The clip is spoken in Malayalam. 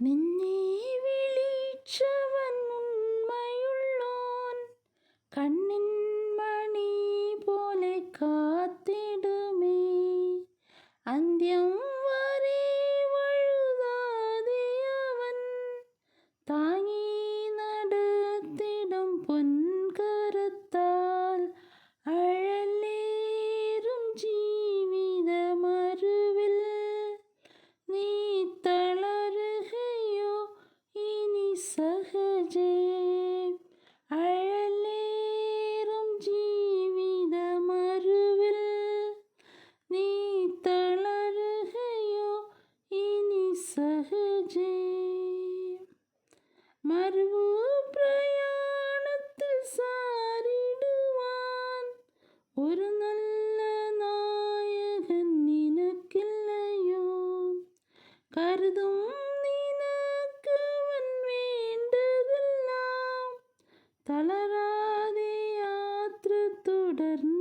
നിന്നെ വിളിച്ചവൻ ഉണ്മയുള്ളോൻ, കണ്ണിൻ മണി പോലെ കാത്തിടുമേ. അന്ത്യം വരെ വഴുതാതെ അവൻ താങ്ങി നടത്തിടും പൊൻകരത്താൽ. അഴലേറും ജീവിതമരുവിൽ നീ തളരുകയോ ഇനി സഹജേ. അഴലേറും ജീവിതമരുവിൽ നീ തളരുകയോ ഇനി സഹജേ. മരുവു പ്രയാണത്തിൽ സാരിടുവാൻ ഒരു നല്ല നായകൻ നിനക്കില്ലയോ. കരുതും നിനക്കവൻ വേണ്ടതെല്ലാം, തളരാതെ യാത്ര തുടർന്ന്